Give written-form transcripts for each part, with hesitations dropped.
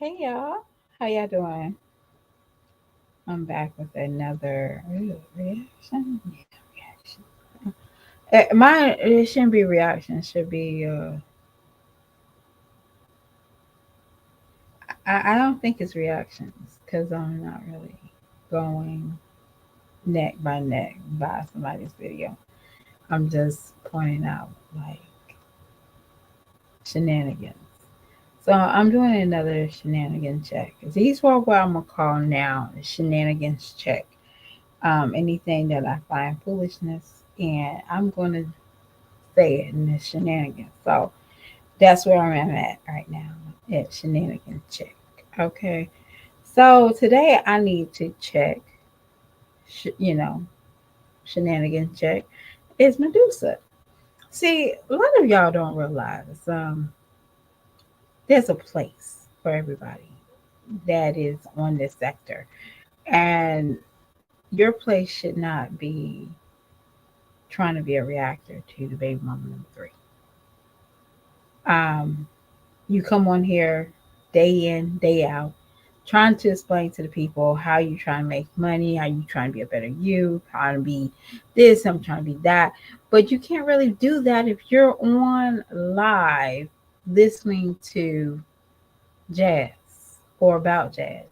Hey y'all, how y'all doing? I'm back with another reaction. Yeah, reaction. Mine it shouldn't be reaction. It should be. I don't think it's reactions because I'm not really going neck by neck by somebody's video. I'm just pointing out like shenanigans. So I'm doing another shenanigan check. These are what I'm gonna call now the shenanigans check. Anything that I find foolishness, and I'm going to say it in the shenanigans. So that's where I'm at right now at shenanigans check. Okay. So today I need to check, you know, shenanigans check is Medusa. See, a lot of y'all don't realize there's a place for everybody that is on this sector, and your place should not be trying to be a reactor to the baby mama number three. Um, you come on here day in, day out, trying to explain to the people how you trying to make money, how you trying to be a better you, trying to be this, I'm trying to be that. But you can't really do that if you're on live listening to jazz or about jazz.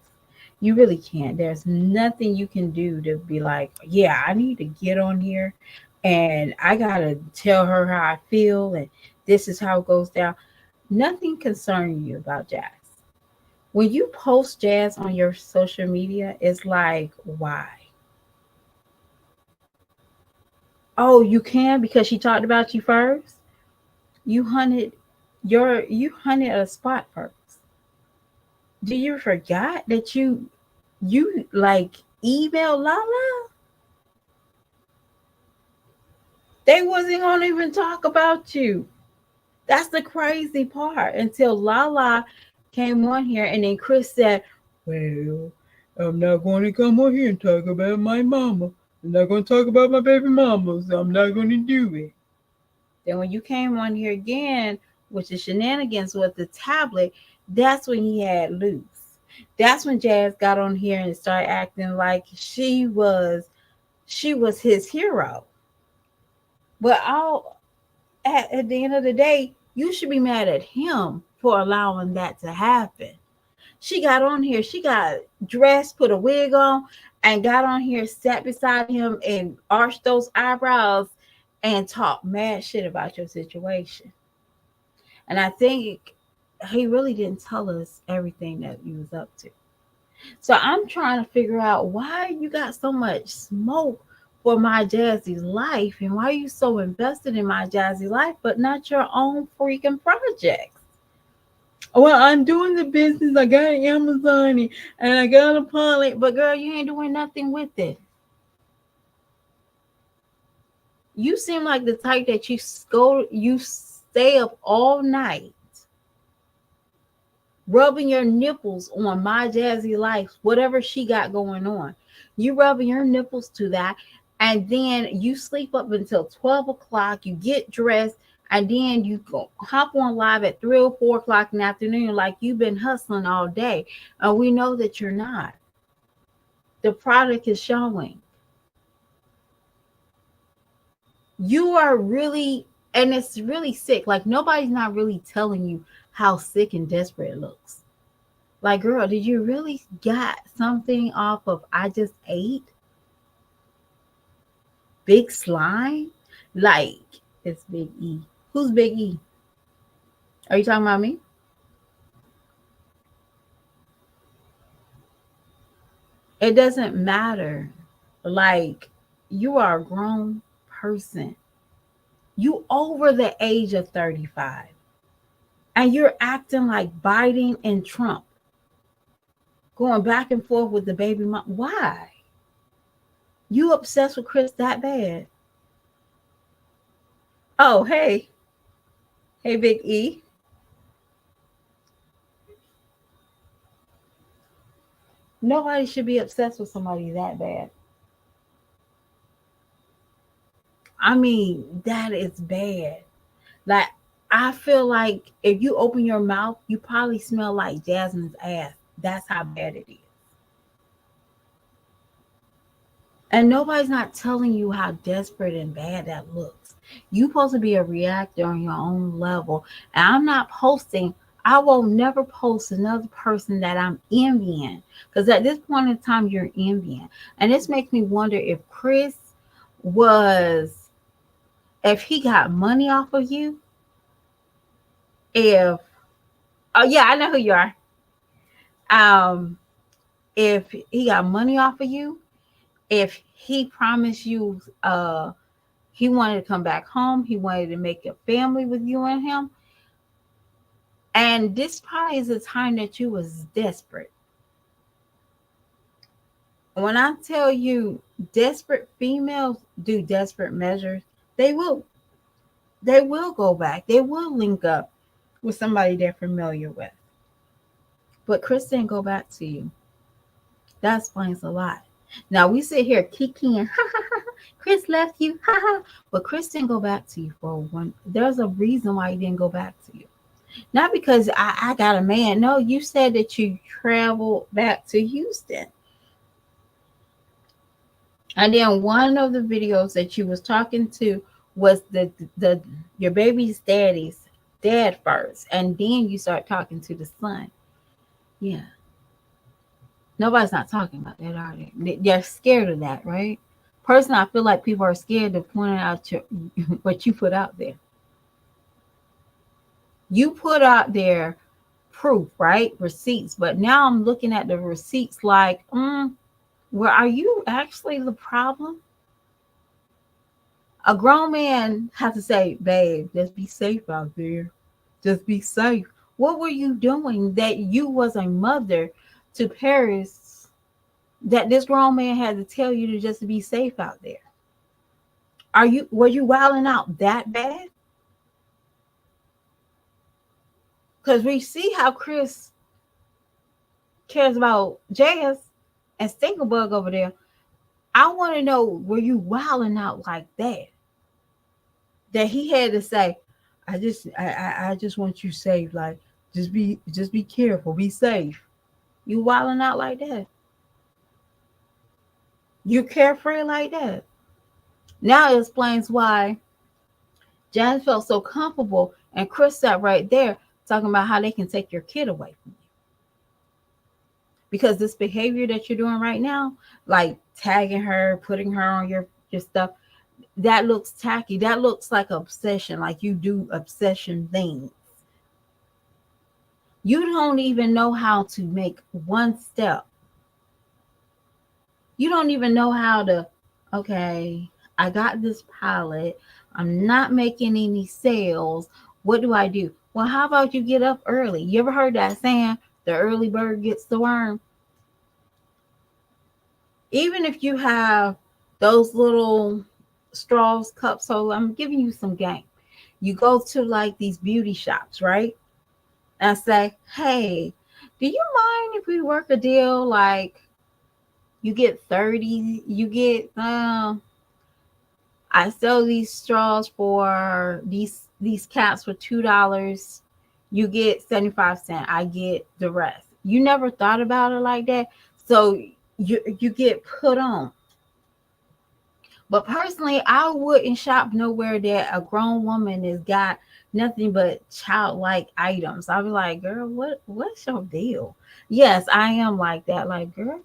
You really can't. There's nothing you can do to be like, yeah, I need to get on here and I gotta tell her how I feel and this is how it goes down. Nothing concerns you about jazz. When you post jazz on your social media, it's like, why? Oh, you can because she talked about you first. You hunted you hunted a spot first. Do you forgot that you like email Lala? They wasn't gonna even talk about you. That's the crazy part. Until Lala came on here and then Chris said, well, I'm not going to come on here and talk about my mama. I'm not going to talk about my baby mama, so I'm not going to do it. Then when you came on here again, which is shenanigans with the tablet, that's when he had loose. That's when Jazz got on here and started acting like she was his hero. But all at the end of the day, you should be mad at him for allowing that to happen. She got on here, she got dressed, put a wig on, and got on here, sat beside him, and arched those eyebrows and talked mad shit about your situation. And I think he really didn't tell us everything that he was up to. So I'm trying to figure out why you got so much smoke for my jazzy life and why you so invested in my jazzy life, but not your own freaking projects. Well, I'm doing the business. I got Amazon and I got a pilot, but girl, you ain't doing nothing with it. You seem like the type that you stay up all night rubbing your nipples on my jazzy life, whatever she got going on. You rubbing your nipples to that, and then you sleep up until 12 o'clock. You get dressed, and then you go hop on live at 3 or 4 o'clock in the afternoon, like you've been hustling all day. And we know that you're not. The product is showing. You are really, and it's really sick. Like nobody's not really telling you how sick and desperate it looks. Like, girl, did you really got something off of I just ate? Big slime? Like, it's Big E. Who's Big E? Are you talking about me? It doesn't matter. Like, you are a grown person. You over the age of 35. And you're acting like Biden and Trump. Going back and forth with the baby mom. Why? You obsessed with Chris that bad? Oh, hey. Hey, Big E. Nobody should be obsessed with somebody that bad. I mean, that is bad. Like, I feel like if you open your mouth, you probably smell like Jasmine's ass. That's how bad it is. And nobody's not telling you how desperate and bad that looks. You're supposed to be a reactor on your own level. And I'm not posting, I will never post another person that I'm envying. Because at this point in time, you're envying. And this makes me wonder if Chris was, if he got money off of you, if, oh yeah, I know who you are. Um, if he got money off of you, if he promised you he wanted to come back home, he wanted to make a family with you and him, and this probably is the time that you was desperate. When I tell you desperate females do desperate measures, they will go back, they will link up with somebody they're familiar with. But Chris didn't go back to you. That explains a lot. Now we sit here kikiing, Chris left you, but Chris didn't go back to you for one. There's a reason why he didn't go back to you. Not because I got a man. No, you said that you traveled back to Houston. And then one of the videos that you was talking to was the your baby's daddy's dad first, and then you start talking to the son. Yeah. Nobody's not talking about that, are they? They're scared of that, right? Personally, I feel like people are scared to point out what you put out there. You put out there proof, right? Receipts. But now I'm looking at the receipts like, well, are you actually the problem? A grown man has to say, babe, just be safe out there. Just be safe. What were you doing that you was a mother to Paris that this grown man had to tell you to just be safe out there? Were you wilding out that bad? Because we see how Chris cares about Jazz and Stinkerbug over there. I want to know, were you wilding out like that? That he had to say, I just want you safe. Like, just be careful, be safe. You wilding out like that? You carefree like that? Now it explains why Jazz felt so comfortable and Chris sat right there talking about how they can take your kid away from you. Because this behavior that you're doing right now, like tagging her, putting her on your stuff, that looks tacky. That looks like obsession, like you do obsession things. You don't even know how to make one step. You don't even know how to, okay, I got this pallet. I'm not making any sales. What do I do? Well, how about you get up early? You ever heard that saying, the early bird gets the worm? Even if you have those little straws, cups, so I'm giving you some game. You go to like these beauty shops, right? And say, hey, do you mind if we work a deal like you get 30, you get I sell these straws for these caps for $2. You get 75 cents. I get the rest. You never thought about it like that. So you get put on. But personally, I wouldn't shop nowhere that a grown woman has got nothing but childlike items. I'd be like, girl, what's your deal? Yes, I am like that. Like, girl,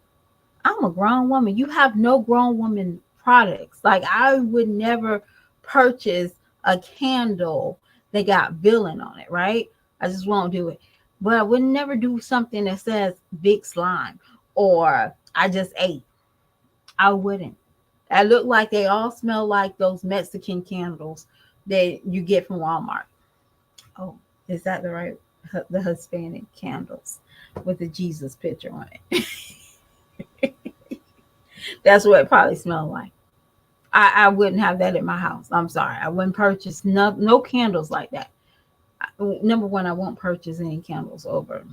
I'm a grown woman. You have no grown woman products. Like, I would never purchase a candle that got villain on it, right? I just won't do it. But I would never do something that says big slime or I just ate. I wouldn't. I look like they all smell like those Mexican candles that you get from Walmart. Oh, is that the right? The Hispanic candles with the Jesus picture on it. That's what it probably smelled like. I wouldn't have that in my house. I'm sorry. I wouldn't purchase no candles like that. Number one, I won't purchase any candles over.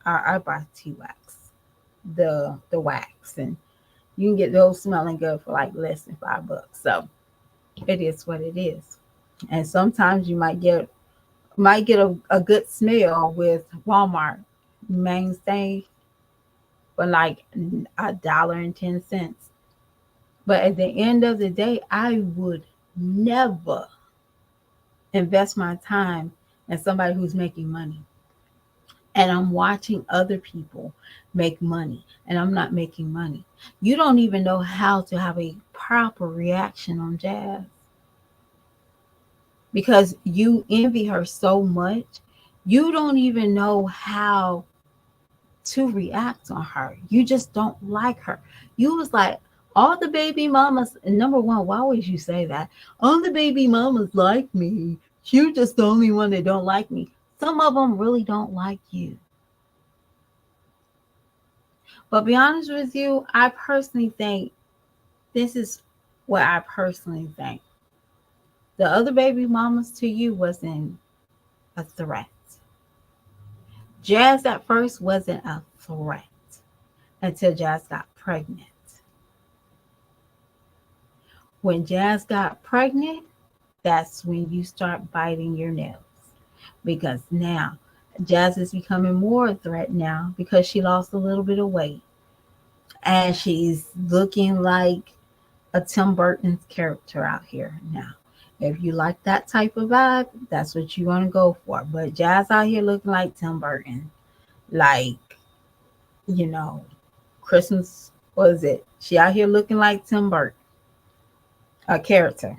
I buy tea wax, the wax, and you can get those smelling good for like less than $5. So it is what it is. And sometimes you might get Might get a good smell with Walmart mainstay for like $1.10. But at the end of the day, I would never invest my time in somebody who's making money. And I'm watching other people make money and I'm not making money. You don't even know how to have a proper reaction on Jazz because you envy her so much. You don't even know how to react on her. You just don't like her. You was like, all the baby mamas, number one, why would you say that? All the baby mamas like me. You're just the only one that don't like me. Some of them really don't like you. But be honest with you, I personally think this is what I personally think. The other baby mamas to you wasn't a threat. Jazz at first wasn't a threat until Jazz got pregnant. When Jazz got pregnant, that's when you start biting your nails. Because now Jazz is becoming more a threat now because she lost a little bit of weight. And she's looking like a Tim Burton's character out here now. If you like that type of vibe, that's what you want to go for. But Jazz out here looking like Tim Burton. Like, you know, Christmas, what is it? She out here looking like Tim Burton, a character.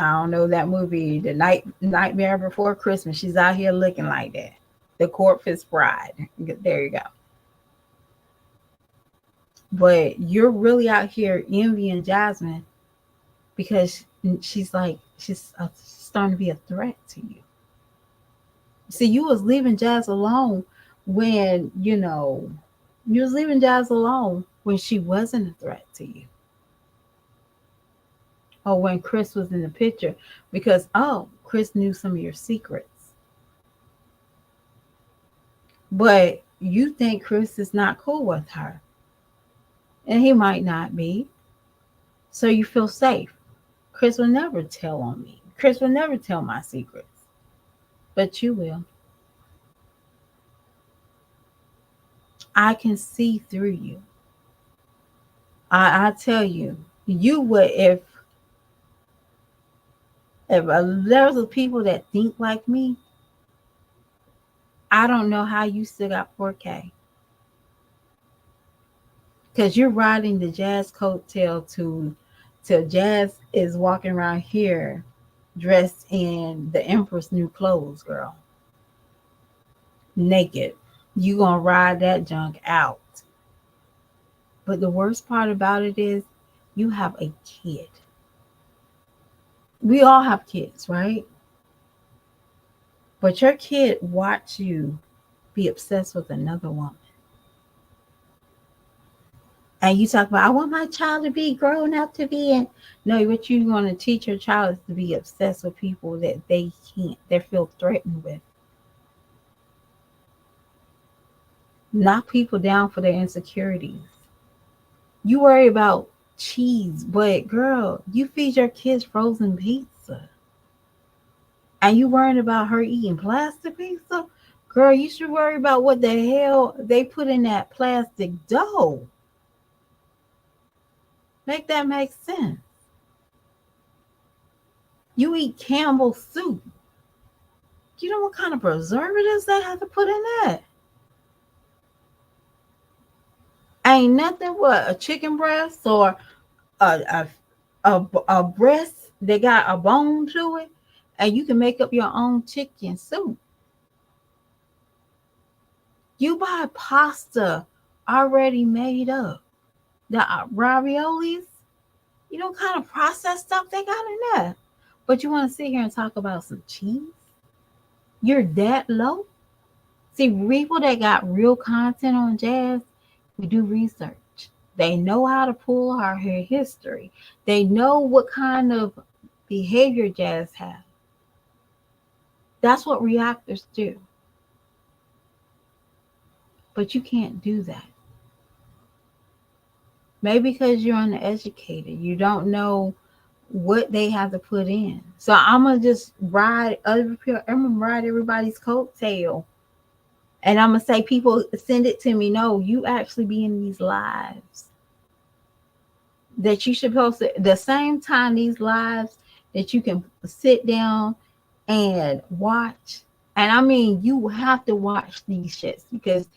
I don't know that movie, The Nightmare Before Christmas. She's out here looking like that. The Corpus Bride. There you go. But you're really out here envying Jasmine because she's starting to be a threat to you. See, you was leaving Jazz alone when you was leaving Jazz alone when she wasn't a threat to you, or when Chris was in the picture because Chris knew some of your secrets. But you think Chris is not cool with her, and he might not be. So you feel safe. Chris will never tell on me. Chris will never tell my secrets, but you will. I can see through you. I tell you, you would if there's a people that think like me. I don't know how you still got 4K because you're riding the Jazz coattail till Jazz is walking around here dressed in the Empress new clothes, girl, naked. You gonna ride that junk out. But the worst part about it is you have a kid. We all have kids, right? But your kid watch you be obsessed with another woman. And you talk about, I want my child to be grown up to be in. No, what you're going to teach your child is to be obsessed with people that they feel threatened with. Knock people down for their insecurities. You worry about cheese, but girl, you feed your kids frozen pizza. And you worrying about her eating plastic pizza? Girl, you should worry about what the hell they put in that plastic dough. Make that make sense. You eat Campbell's soup. You know what kind of preservatives they have to put in that? Ain't nothing but a chicken breast or a, a breast that got a bone to it, and you can make up your own chicken soup. You buy pasta already made up. The raviolis, you know, kind of processed stuff they got in there. But you want to sit here and talk about some cheese? You're that low? See, people that got real content on Jazz, we do research. They know how to pull her history. They know what kind of behavior Jazz has. That's what reactors do. But you can't do that. Maybe because you're uneducated. You don't know what they have to put in. So I'm gonna just ride other people. I'm gonna ride everybody's coattail, and I'm gonna say people send it to me. No, you actually be in these lives that you should post it the same time these lives that you can sit down and watch. And I mean, you have to watch these shits because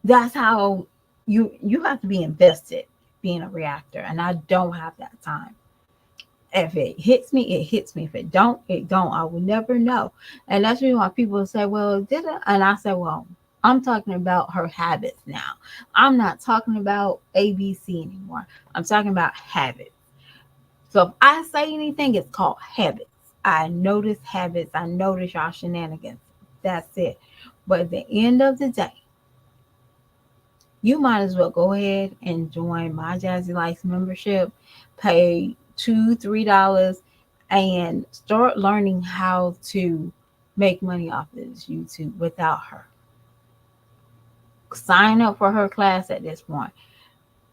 that's how you have to be invested being a reactor, and I don't have that time. If it hits me, it hits me. If it don't, it don't. I will never know. And that's really why people say, well, did it? And I say, well, I'm talking about her habits now. I'm not talking about ABC anymore. I'm talking about habits. So if I say anything, it's called habits. I notice habits. I notice y'all shenanigans. That's it. But at the end of the day, you might as well go ahead and join my Jazzy Lights membership. Pay $2, $3 and start learning how to make money off of this YouTube without her. Sign up for her class at this point.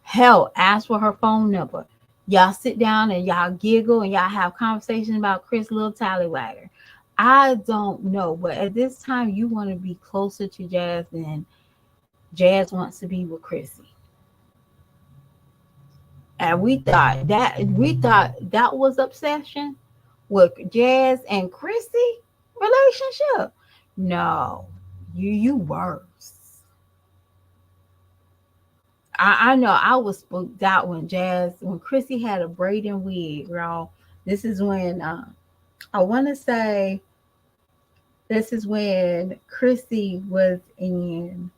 Hell, ask for her phone number. Y'all sit down and y'all giggle and y'all have conversations about Chris Little Tallywagger. I don't know, but at this time, you want to be closer to Jazz than Jazz wants to be with Chrissy. And we thought that was obsession with Jazz and Chrissy relationship. No, you worse. I know I was spooked out when Chrissy had a braiding wig, y'all. This is when I want to say this is when Chrissy was in.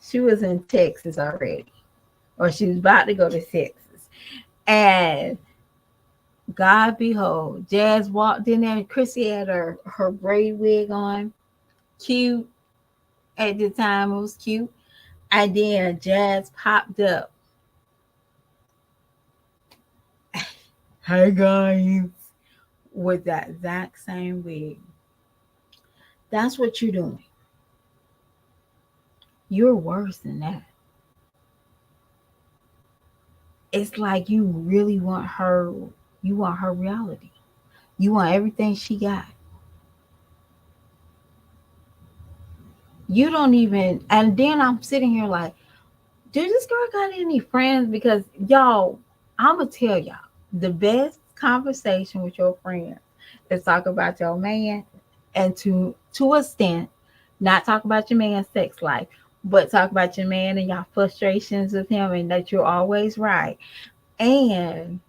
She was in Texas already, or she was about to go to Texas, and God behold, Jazz walked in there. Chrissy had her braid wig on, cute at the time. It was cute. And then Jazz popped up. Hey guys, with that exact same wig. That's what you're doing. You're worse than that. It's like you really want her. You want her reality. You want everything she got. You don't even. And then I'm sitting here like, dude, this girl got any friends? Because y'all, I'm gonna tell y'all, the best conversation with your friends is talk about your man, and to a extent, not talk about your man's sex life, but talk about your man and your frustrations with him, and that you're always right, and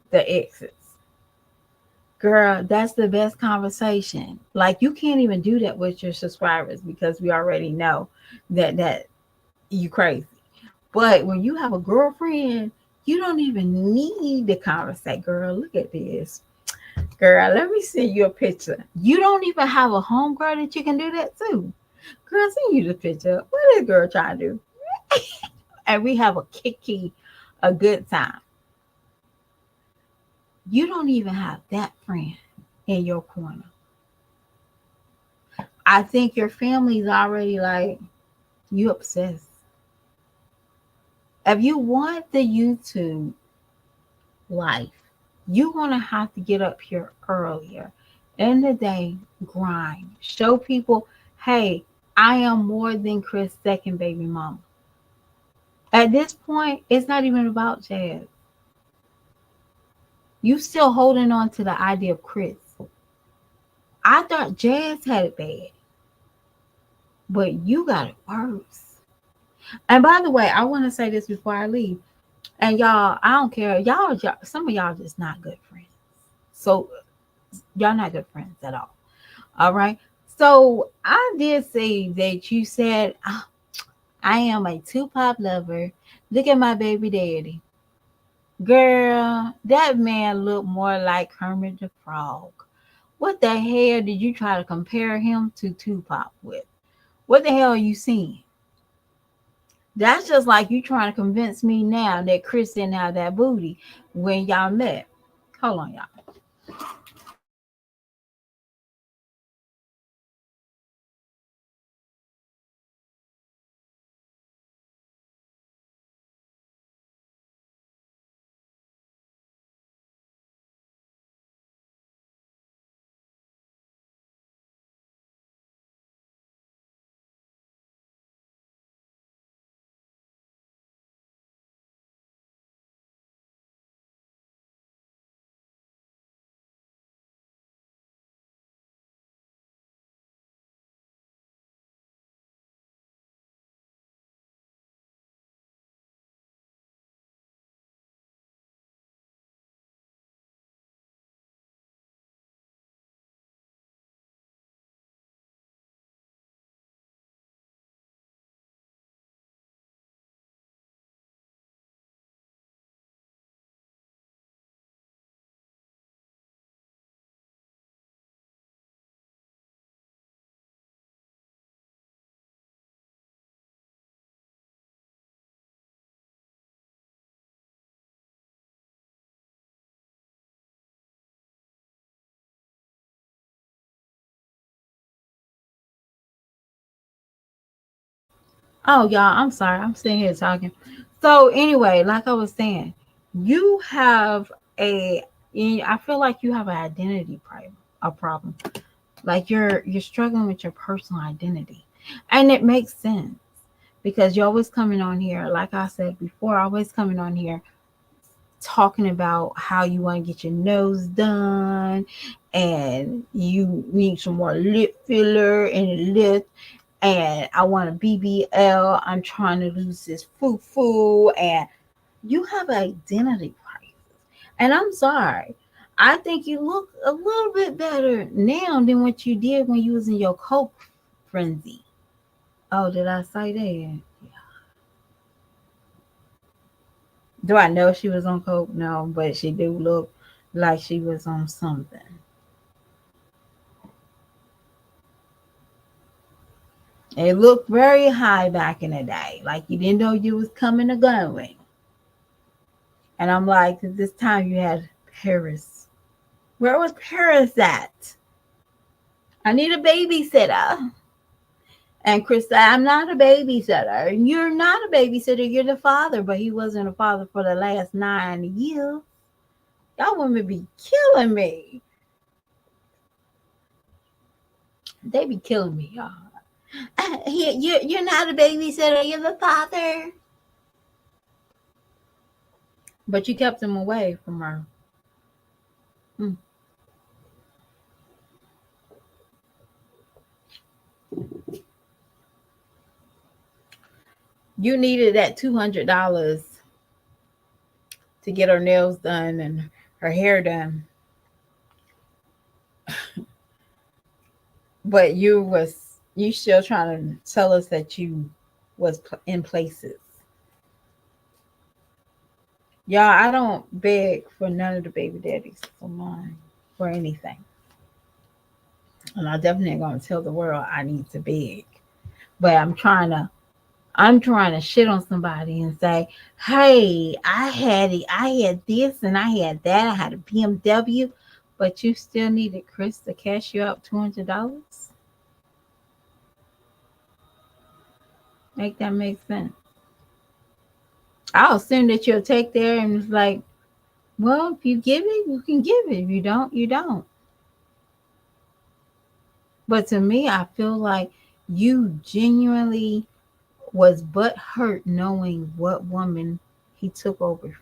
the exes. Girl, that's the best conversation. Like you can't even do that with your subscribers because we already know that you crazy. But when you have a girlfriend, you don't even need to conversate. Girl, look at this. Girl, let me send you a picture. You don't even have a homegirl that you can do that to. Girl, send you the picture. What is girl trying to do? And we have a kiki, a good time. You don't even have that friend in your corner. I think your family's already like, you obsessed. If you want the YouTube life, you're gonna have to get up here earlier. In the day, grind. Show people, hey, I am more than Chris' second baby mama. At this point, it's not even about Jazz. You still holding on to the idea of Chris. I thought Jazz had it bad, but you got it worse. And by the way, I want to say this before I leave. And y'all, I don't care. Y'all, some of y'all just not good friends. So y'all not good friends at all. All right. So I did say that you said, "Ah, I am a Tupac lover. Look at my baby daddy." Girl, that man looked more like Kermit the Frog. What the hell did you try to compare him to Tupac with? What the hell are you seeing? That's just like you trying to convince me now that Chris didn't have that booty when y'all met. Hold on, y'all. Oh, y'all, I'm sorry. I'm sitting here talking. So anyway, like I was saying, you have a. I feel like you have an identity problem. A problem. Like you're struggling with your personal identity, and it makes sense because you're always coming on here. Like I said before, always coming on here talking about how you want to get your nose done, and you need some more lip filler and a lip, and I want a BBL. I'm trying to lose this foo, and you have an identity crisis. And I'm sorry, I think you look a little bit better now than what you did when you was in your coke frenzy. Oh, did I say that? Do I know she was on coke? No, but she do look like she was on something. It looked very high back in the day, like you didn't know you was coming or going. And I'm like, this time you had Paris. Where was Paris at? I need a babysitter. And Chris said, I'm not a babysitter. You're not a babysitter. You're the father. But he wasn't a father for the last 9 years. Y'all women be killing me. They be killing me, y'all. You're not a babysitter. You're the father. But you kept him away from her. Hmm. You needed that $200 to get her nails done and her hair done. But you still trying to tell us that you was in places. Y'all, I don't beg for none of the baby daddies for mine for anything. And I definitely ain't gonna tell the world I need to beg. But I'm trying to shit on somebody and say, hey, I had it, I had this and I had that, I had a BMW, but you still needed Chris to cash you out $200? Make that make sense. I'll assume that you'll take there and it's like, well, if you give it, you can give it. If you don't, you don't. But to me, I feel like you genuinely was but hurt knowing what woman he took over.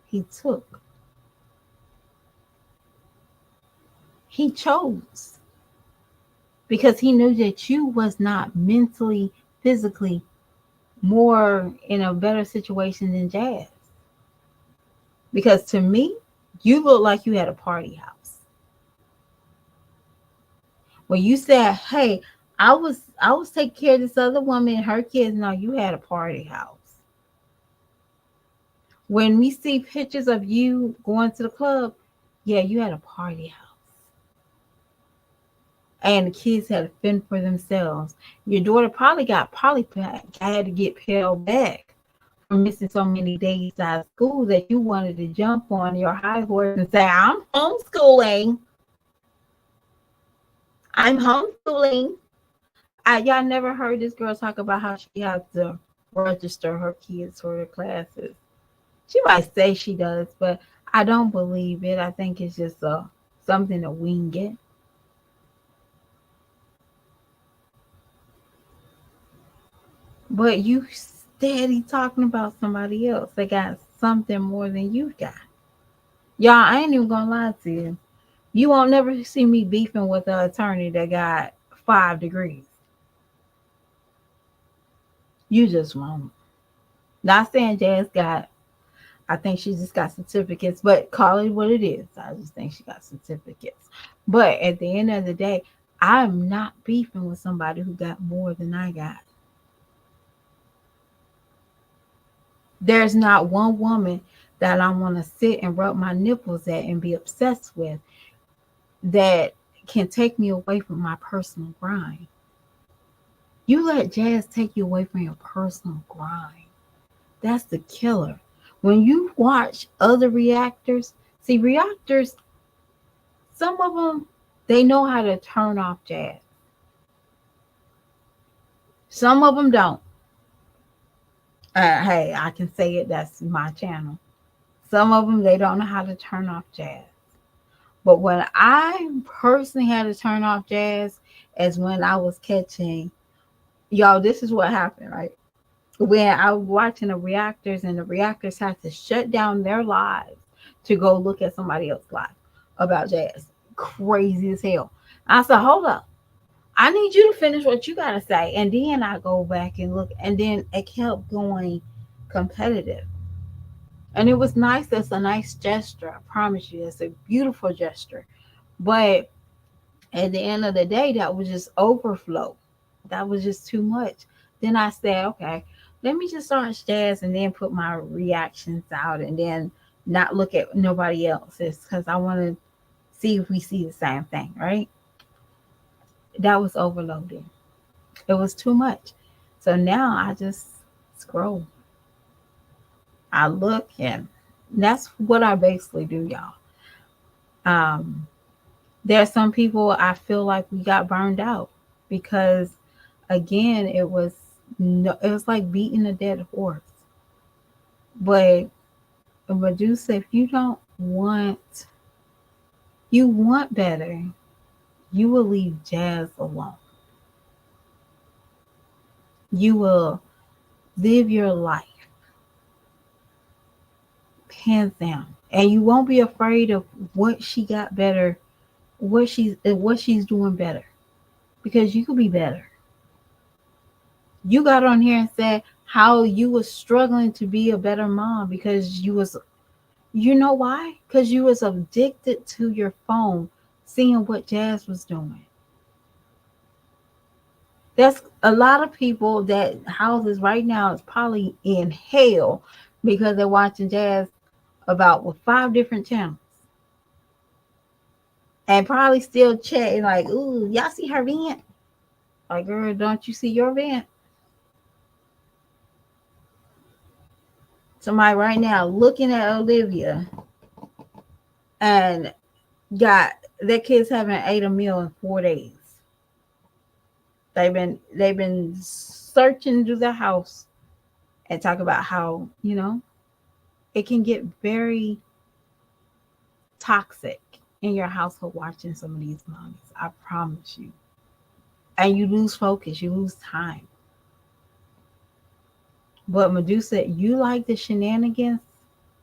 He took. He chose because he knew that you was not mentally, physically more in a better situation than Jazz. Because to me, you look like you had a party house. When you said, "Hey, I was taking care of this other woman and her kids," no, you had a party house. When we see pictures of you going to the club, yeah, you had a party house. And the kids had to fend for themselves. Your daughter probably got polypack. I had to get held back for missing so many days out of school that you wanted to jump on your high horse and say, I'm homeschooling. I'm homeschooling. Y'all never heard this girl talk about how she has to register her kids for their classes. She might say she does, but I don't believe it. I think it's just something to wing it. But you steady talking about somebody else that got something more than you got. Y'all, I ain't even gonna lie to you. You won't never see me beefing with an attorney that got 5 degrees. You just won't. Not saying Jazz got, I think she just got certificates, but call it what it is. I just think she got certificates. But at the end of the day, I'm not beefing with somebody who got more than I got. There's not one woman that I want to sit and rub my nipples at and be obsessed with that can take me away from my personal grind. You let Jazz take you away from your personal grind. That's the killer. When you watch other reactors, see, reactors, some of them, they know how to turn off Jazz. Some of them don't. Hey, I can say it. That's my channel. Some of them, they don't know how to turn off jazz. But when I personally had to turn off jazz, is when I was catching, y'all, this is what happened, right? When I was watching the reactors, and the reactors had to shut down their lives to go look at somebody else's live about jazz. Crazy as hell. I said, hold up. I need you to finish what you got to say. And then I go back and look. And then it kept going competitive. And it was nice. That's a nice gesture. I promise you. It's a beautiful gesture. But at the end of the day, that was just overflow. That was just too much. Then I said, okay, let me just start jazz and then put my reactions out and then not look at nobody else's because I want to see if we see the same thing, right? That was overloaded. It was too much. So now I just scroll. I look, and that's what I basically do, y'all. Um, there are some people I feel like we got burned out because again, it was no, it was like beating a dead horse. But Medusa, if you don't want, you want better, you will leave jazz alone. You will live your life hands down, and you won't be afraid of what she got better, what she's doing better, because you could be better. You got on here and said how you was struggling to be a better mom because you was, you know why? Because you was addicted to your phone, seeing what Jazz was doing. That's a lot of people that houses right now is probably in hell because they're watching Jazz about with 5 different channels and probably still chatting like, "Ooh, y'all see her vent? Like, girl, don't you see your vent?" Somebody right now looking at Olivia and got their kids haven't ate a meal in 4 days. They've been searching through the house and talk about how, it can get very toxic in your household watching some of these mommies. I promise you. And you lose focus, you lose time. But Medusa, you like the shenanigans,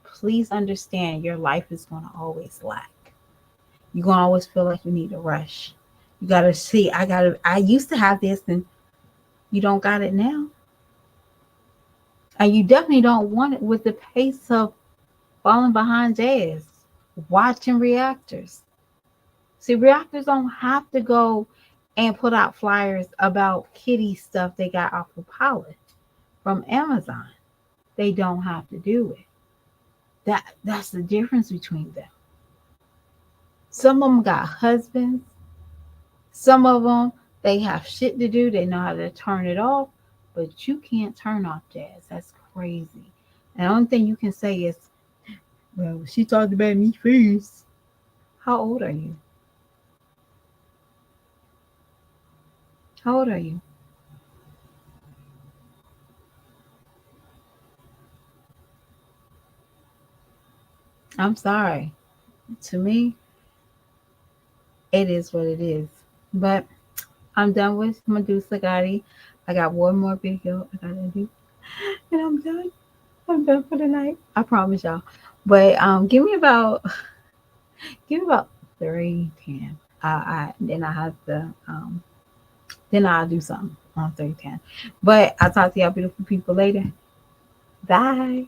please understand your life is going to always lack. You're going to always feel like you need to rush. You got to see, I used to have this and you don't got it now. And you definitely don't want it with the pace of falling behind Jazz, watching reactors. See, reactors don't have to go and put out flyers about kitty stuff they got off of Polish from Amazon. They don't have to do it. That's the difference between them. Some of them got husbands. Some of them, they have shit to do. They know how to turn it off. But you can't turn off Jazz. That's crazy. And the only thing you can say is, well, she talked about me first. How old are you? How old are you? I'm sorry. To me, it is what it is. But I'm done with Medusa Gotti. I got one more video I gotta do, and I'm done. I'm done for the night. I promise y'all. But give me about 3:10. I then I have to then I'll do something on 3:10. But I'll talk to y'all beautiful people later. Bye.